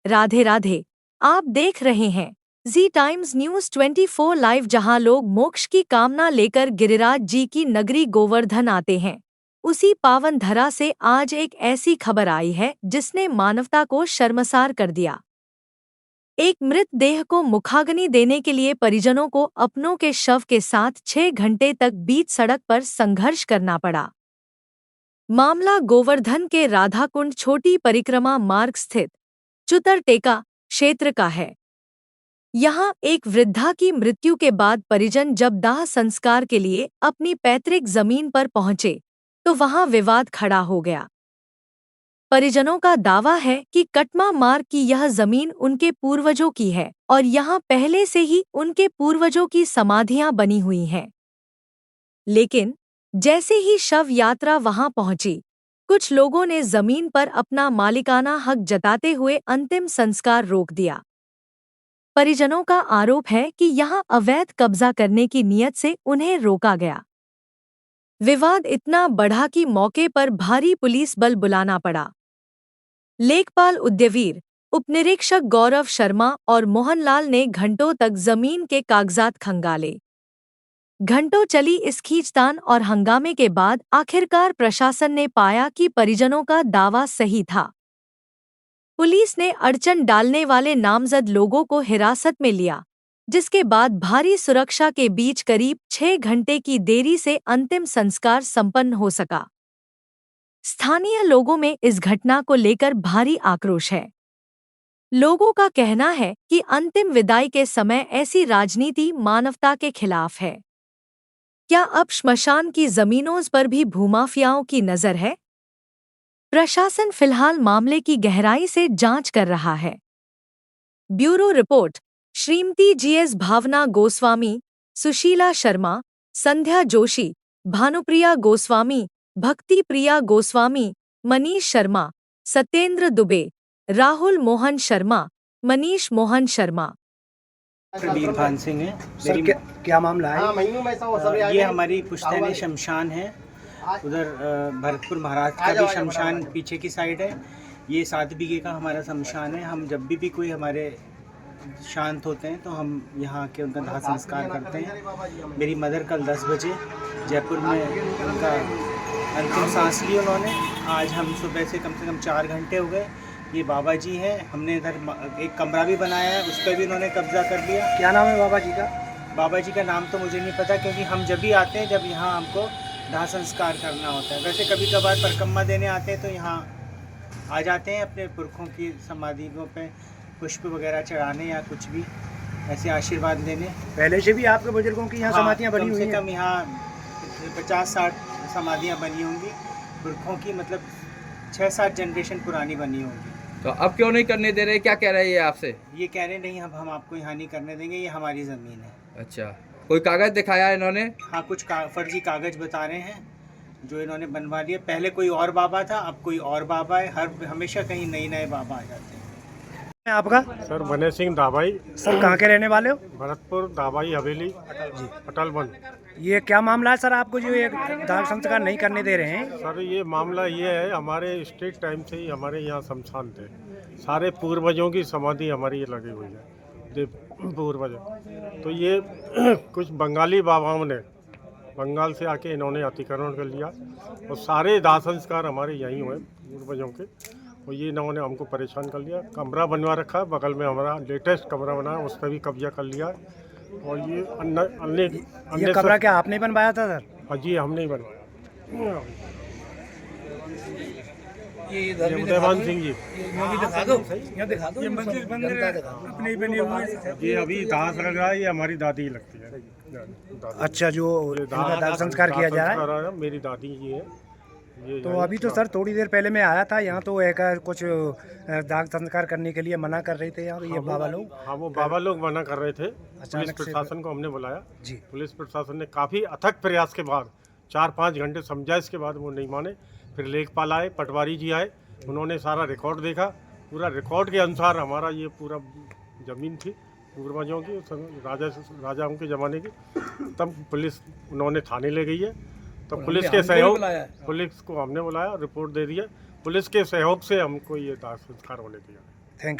राधे राधे। आप देख रहे हैं जी टाइम्स न्यूज़ 24 लाइव, जहां लोग मोक्ष की कामना लेकर गिरिराज जी की नगरी गोवर्धन आते हैं। उसी पावन धरा से आज एक ऐसी खबर आई है जिसने मानवता को शर्मसार कर दिया। एक मृतदेह को मुखाग्नि देने के लिए परिजनों को अपनों के शव के साथ 6 घंटे तक बीच सड़क पर संघर्ष करना पड़ा। मामला गोवर्धन के राधाकुंड छोटी परिक्रमा मार्ग स्थित चुतरटेका क्षेत्र का है। यहाँ एक वृद्धा की मृत्यु के बाद परिजन जब दाह संस्कार के लिए अपनी पैतृक जमीन पर पहुंचे तो वहां विवाद खड़ा हो गया। परिजनों का दावा है कि कटमा मार्ग की यह जमीन उनके पूर्वजों की है और यहाँ पहले से ही उनके पूर्वजों की समाधियां बनी हुई हैं। लेकिन जैसे ही शव यात्रा वहां पहुंची, कुछ लोगों ने जमीन पर अपना मालिकाना हक जताते हुए अंतिम संस्कार रोक दिया। परिजनों का आरोप है कि यहां अवैध कब्जा करने की नीयत से उन्हें रोका गया। विवाद इतना बढ़ा कि मौके पर भारी पुलिस बल बुलाना पड़ा। लेखपाल उद्यवीर, उपनिरीक्षक गौरव शर्मा और मोहनलाल ने घंटों तक जमीन के कागजात खंगाले। घंटों चली इस खींचतान और हंगामे के बाद आखिरकार प्रशासन ने पाया कि परिजनों का दावा सही था। पुलिस ने अड़चन डालने वाले नामजद लोगों को हिरासत में लिया, जिसके बाद भारी सुरक्षा के बीच करीब 6 घंटे की देरी से अंतिम संस्कार संपन्न हो सका। स्थानीय लोगों में इस घटना को लेकर भारी आक्रोश है। लोगों का कहना है कि अंतिम विदाई के समय ऐसी राजनीति मानवता के खिलाफ है। क्या अब श्मशान की जमीनों पर भी भूमाफियाओं की नजर है? प्रशासन फिलहाल मामले की गहराई से जांच कर रहा है। Bureau report. Shrimati GS Bhavna Goswami, Sushila Sharma, Sandhya Joshi, Bhanupriya Goswami, Bhakti Priya Goswami, Manish Sharma, Satyendra Dubey, Rahul Mohan Sharma, Manish Mohan Sharma. Pravir भान सिंह है। सर क्या मामला है? ये हमारी पुश्तैनी शमशान है। उधर भरतपुर महाराज का भी शमशान पीछे की साइड है। ये 7 बीघे का हमारा शमशान है। हम जब भी कोई हमारे शांत होते हैं तो हम यहाँ के उनका दाह संस्कार करते हैं। मेरी मदर कल 10 बजे जयपुर में उनका अंतिम सांस ली उन्होंने। आज हम सुबह से कम 4 घंटे हो गए। ये बाबा जी हैं। हमने इधर एक कमरा भी बनाया है, उस पर भी इन्होंने कब्जा कर लिया। क्या नाम है बाबा जी का? बाबा जी का नाम तो मुझे नहीं पता, क्योंकि हम जब भी आते हैं जब यहाँ हमको दाह संस्कार करना होता है। वैसे कभी कभार परिक्रमा देने आते हैं तो यहाँ आ जाते हैं अपने पुरखों की समाधियों पे पुष्प वगैरह चढ़ाने या कुछ भी ऐसे आशीर्वाद लेने। पहले से भी आपके बुजुर्गों की यहाँ समाधियाँ बनी हुई हैं? कम से कम यहाँ 50-60 समाधियाँ बनी होंगी पुरखों की, मतलब 6-7 जनरेशन पुरानी बनी होंगी। तो अब क्यों नहीं करने दे रहे? क्या कह रहे हैं ये आपसे? ये कह रहे नहीं, अब हम आपको यहाँ नहीं करने देंगे, ये हमारी ज़मीन है। अच्छा, कोई कागज दिखाया है इन्होंने? हाँ, कुछ फर्जी कागज बता रहे हैं जो इन्होंने बनवा लिए। पहले कोई और बाबा था, अब कोई और बाबा है। हमेशा कहीं नए बाबा आ जाते हैं। आपका? सर बने सिंह दाबाई। सर कहाँ के रहने वाले हो? भरतपुर दाबाई हवेली जी, अटल वन। ये क्या मामला है सर, आपको जो ये दाह संस्कार नहीं करने दे रहे हैं? सर ये मामला ये है, हमारे स्टेट टाइम से ही हमारे यहाँ शमशान थे। सारे पूर्वजों की समाधि हमारी ये लगी हुई है, पूर्वज। तो ये कुछ बंगाली बाबाओं ने बंगाल से आके इन्होंने अतिक्रमण कर लिया और सारे दाह संस्कार हमारे यहीं हुए पूर्वजों के। और ये इन्होंने हमको परेशान कर लिया। कमरा बनवा रखा, बगल में हमारा लेटेस्ट कमरा बना है, उस पर भी कब्जा कर लिया। और ये अन्य कमरा क्या आपने बनवाया था सर? हाँ जी, हमने ही बनवाया। ये उदयभान सिंह जी। दिखा दो, दिखा दो। ये मंदिर अपने ही बने हुए। ये अभी दाह लग रहा है, ये हमारी दादी ही लगती है। अच्छा, जो दाह संस्कार किया जा रहा है, मेरी दादी ही है। तो अभी तो सर थोड़ी देर पहले मैं आया था यहाँ, तो एक कुछ दाह संस्कार करने के लिए मना कर रहे थे यहाँ ये बाबा लोग। हाँ, वो बाबा लोग मना कर रहे थे। पुलिस प्रशासन को हमने बुलाया जी। पुलिस प्रशासन ने काफ़ी अथक प्रयास के बाद 4-5 घंटे समझाइश के बाद वो नहीं माने। फिर लेखपाल आए, पटवारी जी आए, उन्होंने सारा रिकॉर्ड देखा। पूरा रिकॉर्ड के अनुसार हमारा ये पूरा ज़मीन थी पूर्वजों की, राजाओं के ज़माने की। तब पुलिस उन्होंने थाने ले गई है। तो पुलिस के सहयोग, पुलिस को हमने बुलाया, रिपोर्ट दे दिया। पुलिस के सहयोग से हमको ये दाह संस्कार होने दिया। Thank you.